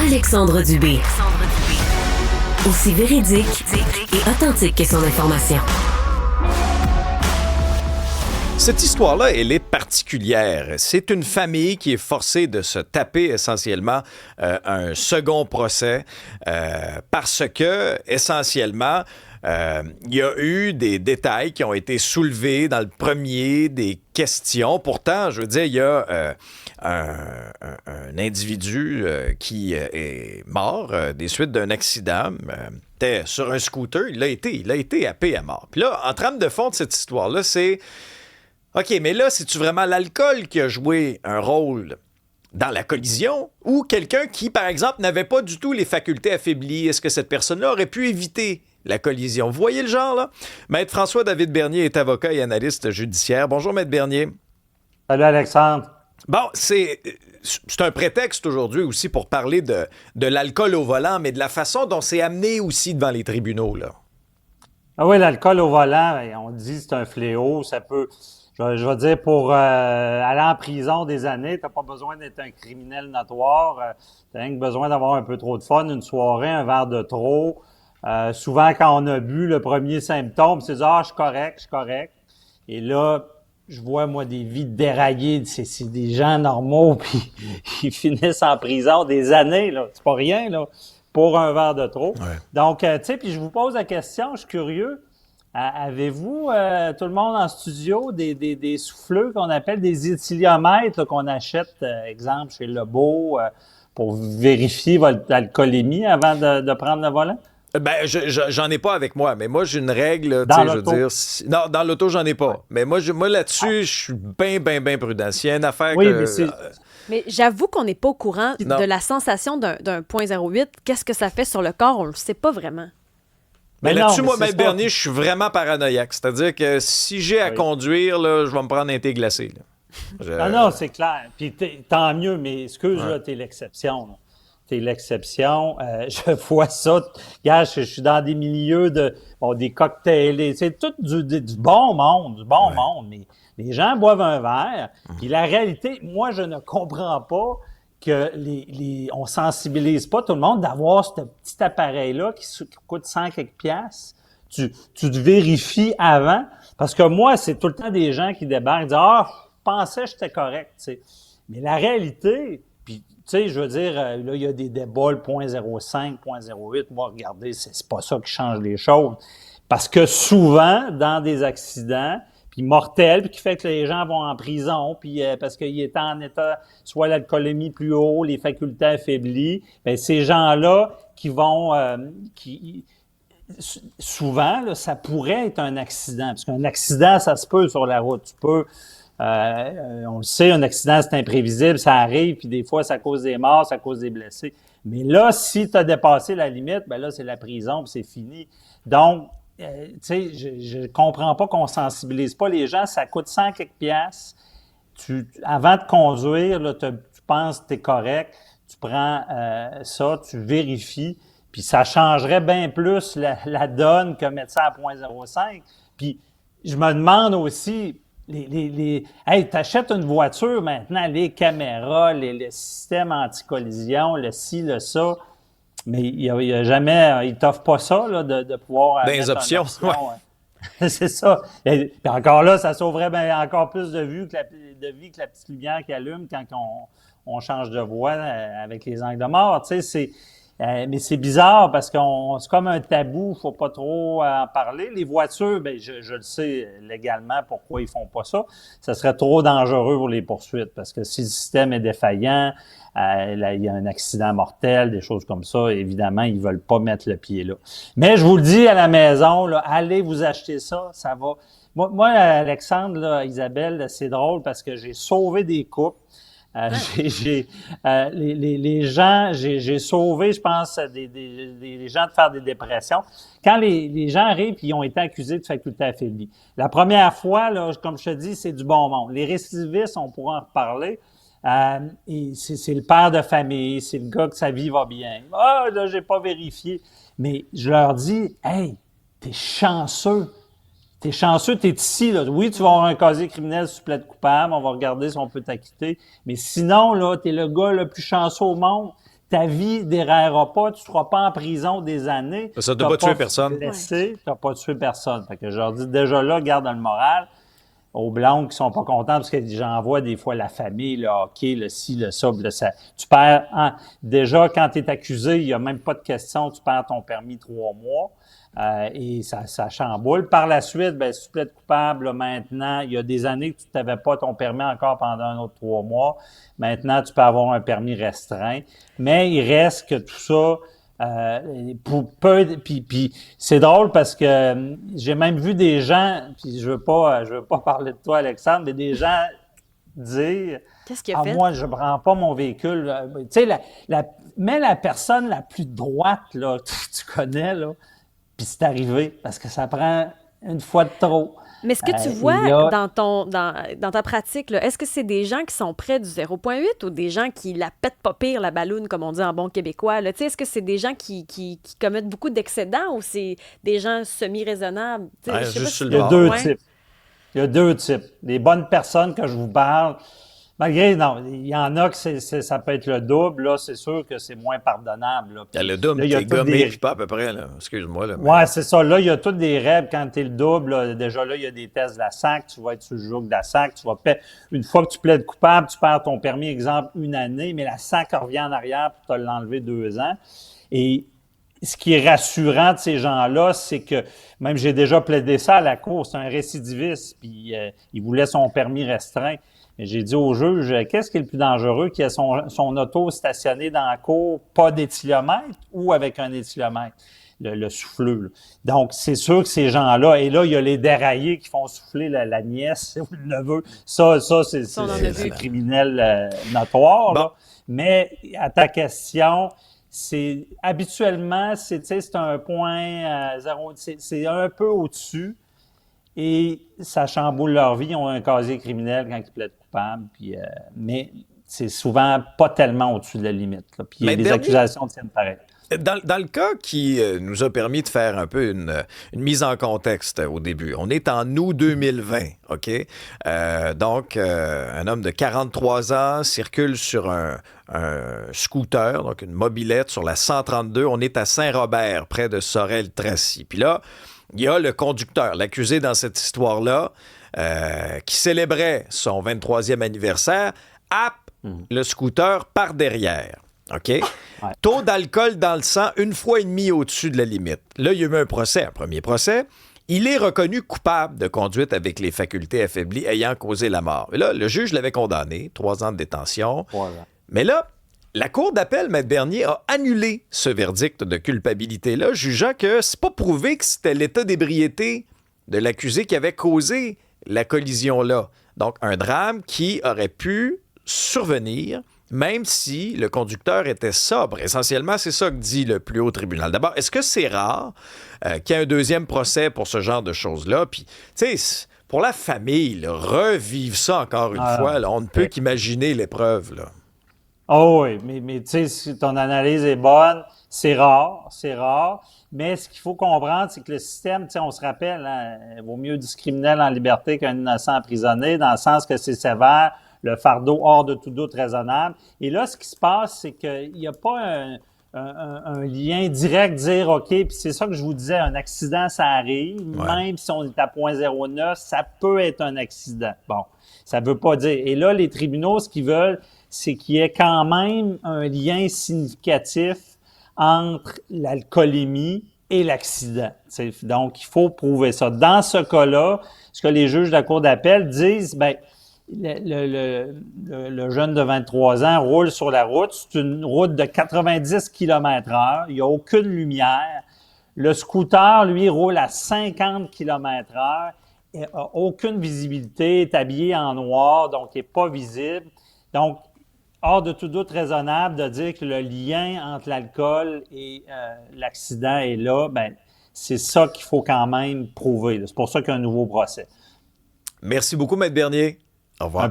Alexandre Dubé. Aussi véridique et authentique que son information. Cette histoire-là, elle est particulière. C'est une famille qui est forcée de se taper essentiellement un second procès parce que, essentiellement, il y a eu des détails qui ont été soulevés dans le premier, des questions. Pourtant, je veux dire, il y a un individu qui est mort des suites d'un accident. Était sur un scooter. Il a été happé à mort. Puis là, en trame de fond de cette histoire-là, c'est... OK, mais là, c'est-tu vraiment l'alcool qui a joué un rôle dans la collision ou quelqu'un qui, par exemple, n'avait pas du tout les facultés affaiblies? Est-ce que cette personne-là aurait pu éviter la collision? Vous voyez le genre, là? Maître François-David Bernier est avocat et analyste judiciaire. Bonjour, Maître Bernier. Salut, Alexandre. Bon, c'est un prétexte aujourd'hui aussi pour parler de l'alcool au volant, mais de la façon dont c'est amené aussi devant les tribunaux, là. Ah oui, l'alcool au volant, on dit que c'est un fléau. Ça peut... Je vais dire, pour aller en prison des années, t'as pas besoin d'être un criminel notoire. T'as rien que besoin d'avoir un peu trop de fun, une soirée, un verre de trop. Souvent, quand on a bu, le premier symptôme, c'est « Ah, je suis correct. » Et là, je vois, moi, des vies déraillées. C'est des gens normaux, puis ils finissent en prison des années, là. C'est pas rien, là, pour un verre de trop. Ouais. Donc, tu sais, puis je vous pose la question, je suis curieux. Avez-vous, tout le monde en studio, des souffleux qu'on appelle des éthyliomètres là, qu'on achète, exemple, chez Lebeau, pour vérifier votre alcoolémie avant de prendre le volant? Ben, j'en ai pas avec moi, mais moi, j'ai une règle, tu Dans sais, je l'auto? veux dire... Non, dans l'auto, j'en ai pas. Ouais. Mais moi, là-dessus, je suis bien prudent. S'il y a une affaire Oui, que... mais c'est... Mais j'avoue qu'on n'est pas au courant Non. de la sensation d'un 0.08. Qu'est-ce que ça fait sur le corps? On le sait pas vraiment. Mais non, là-dessus, mais moi, c'est Maître ça. Bernier, je suis vraiment paranoïaque. C'est-à-dire que si j'ai à Oui. conduire, là, je vais me prendre un thé glacé. Là. Non, c'est clair. Puis tant mieux, mais excuse, Ouais. là, t'es l'exception. Là. T'es l'exception. Je vois ça. Regarde, je suis dans des milieux des cocktails. C'est tout du bon monde, mais les gens boivent un verre. Puis la réalité, moi, je ne comprends pas que on sensibilise pas tout le monde d'avoir ce petit appareil-là qui coûte 100 quelques piastres. Tu te vérifies avant. Parce que moi, c'est tout le temps des gens qui débarquent et disent « Ah, je pensais que j'étais correct. » tu sais. Mais la réalité, puis tu sais, je veux dire, là, il y a des débats, le 0.05, 0.08. Moi, regardez, c'est pas ça qui change les choses. Parce que souvent, dans des accidents, puis mortels, puis qui fait que les gens vont en prison, puis parce qu'ils étaient en état, soit l'alcoolémie plus haut, les facultés affaiblies, bien, ces gens-là qui vont, souvent, là, ça pourrait être un accident. Parce qu'un accident, ça se peut sur la route. Tu peux... on le sait, un accident, c'est imprévisible, ça arrive, puis des fois, ça cause des morts, ça cause des blessés. Mais là, si tu as dépassé la limite, ben là, c'est la prison, puis c'est fini. Donc, tu sais, je comprends pas qu'on sensibilise pas les gens. Ça coûte 100 quelques piastres. Avant de conduire, là, tu penses que tu es correct, tu prends ça, tu vérifies, puis ça changerait bien plus la donne que mettre ça à 0.05. Puis, je me demande aussi... Hey, t'achètes une voiture maintenant, les caméras, les systèmes anti-collision, le ci, le ça, mais il y a jamais, ils t'offrent pas ça, là, de pouvoir Des mettre options, une option, ouais. C'est ça. Et puis encore là, ça sauverait encore plus de vie que la petite lumière qui allume quand on change de voie avec les angles de mort. Tu sais, mais c'est bizarre parce que c'est comme un tabou, faut pas trop en parler. Les voitures, ben je le sais légalement pourquoi ils font pas ça. Ça serait trop dangereux pour les poursuites parce que si le système est défaillant, là, il y a un accident mortel, des choses comme ça, évidemment, ils veulent pas mettre le pied là. Mais je vous le dis à la maison, là, allez vous acheter ça, ça va. Moi, Alexandre, là, Isabelle, c'est drôle parce que j'ai sauvé des couples. Les gens, j'ai sauvé, je pense, des gens de faire des dépressions. Quand les gens arrivent, ils ont été accusés de faculté affaiblie. La première fois, là, comme je te dis, c'est du bon monde. Les récidivistes, on pourra en reparler. C'est le père de famille, c'est le gars que sa vie va bien. Ah, là, j'ai pas vérifié. Mais je leur dis, hey, t'es chanceux. T'es chanceux, t'es ici, là. Oui, tu vas avoir un casier criminel si tu plaides coupable, on va regarder si on peut t'acquitter. Mais sinon, là, t'es le gars le plus chanceux au monde. ta vie déraillera pas, tu ne seras pas en prison des années. Ça ne doit pas tuer personne. Tu n'as pas tué personne. Fait que je leur dis, déjà là, garde le moral. Aux Blancs qui sont pas contents parce que j'en vois des fois la famille, le hockey, le ci, le ça, tu perds. Déjà, quand tu es accusé, il n'y a même pas de question, tu perds ton permis 3 mois. Et ça chamboule. Par la suite, si tu plaides coupable, là, maintenant, il y a des années que tu n'avais pas ton permis encore pendant un autre 3 mois. Maintenant, tu peux avoir un permis restreint. Mais il reste que tout ça, puis c'est drôle parce que j'ai même vu des gens, puis je veux pas parler de toi, Alexandre, mais des gens dire qu'est-ce qu'il a fait? Moi, je prends pas mon véhicule. Tu sais, mais la personne la plus droite, là, tu connais, là, puis c'est arrivé parce que ça prend une fois de trop. Mais est-ce que tu vois dans ta pratique, là, est-ce que c'est des gens qui sont près du 0,8 ou des gens qui la pètent pas pire, la balloune, comme on dit en bon québécois? Là? Est-ce que c'est des gens qui commettent beaucoup d'excédents ou c'est des gens semi-raisonnables? Juste Il y a deux types. Il y a 2 types. Les bonnes personnes que je vous parle, malgré, non, il y en a que ça peut être le double, là, c'est sûr que c'est moins pardonnable. Là. Il y a le double qui est gommé, puis pas à peu près, là. Excuse-moi. Là, mais... Ouais, c'est ça. Là, il y a toutes des règles quand tu es le double. Là. Déjà, là, il y a des tests de la SAC. Tu vas être sur le joug de la SAC. Une fois que tu plaides coupable, tu perds ton permis, exemple, 1 année, mais la SAC revient en arrière pour te l'enlever 2 ans. Et ce qui est rassurant de ces gens-là, c'est que, même j'ai déjà plaidé ça à la cour, c'est un récidiviste, puis il voulait son permis restreint. Mais j'ai dit au juge, qu'est-ce qui est le plus dangereux, qu'il ait son auto stationné dans la cour, pas d'éthylomètre ou avec un éthylomètre, le souffleux. Là. Donc, c'est sûr que ces gens-là, et là, il y a les déraillés qui font souffler la nièce ou le neveu. Ça c'est criminel notoire. Bon. Là. Mais à ta question, c'est habituellement, c'est un point 0, c'est un peu au-dessus. Et ça chamboule leur vie. Ils ont un casier criminel quand ils plaident coupables. Mais c'est souvent pas tellement au-dessus de la limite. Là. Puis les accusations tiennent pareil. Dans le cas qui nous a permis de faire un peu une mise en contexte au début, on est en août 2020, OK? Donc, un homme de 43 ans circule sur un scooter, donc une mobilette sur la 132. On est à Saint-Robert, près de Sorel-Tracy. Puis là, il y a le conducteur, l'accusé dans cette histoire-là, qui célébrait son 23e anniversaire, le scooter par derrière. OK? Ouais. Taux d'alcool dans le sang 1,5 fois au-dessus de la limite. Là, il y a eu un premier procès. Il est reconnu coupable de conduite avec les facultés affaiblies ayant causé la mort. Et là, le juge l'avait condamné, 3 ans de détention. Voilà. Mais là, la Cour d'appel, Maître Bernier, a annulé ce verdict de culpabilité-là, jugeant que c'est pas prouvé que c'était l'état d'ébriété de l'accusé qui avait causé la collision-là. Donc, un drame qui aurait pu survenir même si le conducteur était sobre. Essentiellement, c'est ça que dit le plus haut tribunal. D'abord, est-ce que c'est rare qu'il y ait un deuxième procès pour ce genre de choses-là? Puis, tu sais, pour la famille, là, revivre ça encore une fois, là, on ne peut qu'imaginer l'épreuve, là. Oh oui, mais tu sais, si ton analyse est bonne, c'est rare. Mais ce qu'il faut comprendre, c'est que le système, tu sais, on se rappelle, hein, il vaut mieux du criminel en liberté qu'un innocent emprisonné, dans le sens que c'est sévère, le fardeau hors de tout doute raisonnable. Et là, ce qui se passe, c'est qu'il n'y a pas un lien direct, dire, OK, puis c'est ça que je vous disais, un accident, ça arrive, même si on est à 0,09, ça peut être un accident. Bon, ça ne veut pas dire. Et là, les tribunaux, ce qu'ils veulent, c'est qu'il y ait quand même un lien significatif entre l'alcoolémie et l'accident. Donc, il faut prouver ça. Dans ce cas-là, ce que les juges de la Cour d'appel disent, bien, le jeune de 23 ans roule sur la route. C'est une route de 90 km/h. Il n'y a aucune lumière. Le scooter, lui, roule à 50 km/h. Il n'a aucune visibilité, est habillé en noir, donc il n'est pas visible. Donc, hors de tout doute raisonnable de dire que le lien entre l'alcool et l'accident est là, ben, c'est ça qu'il faut quand même prouver. C'est pour ça qu'il y a un nouveau procès. Merci beaucoup, Maître Bernier. Au revoir.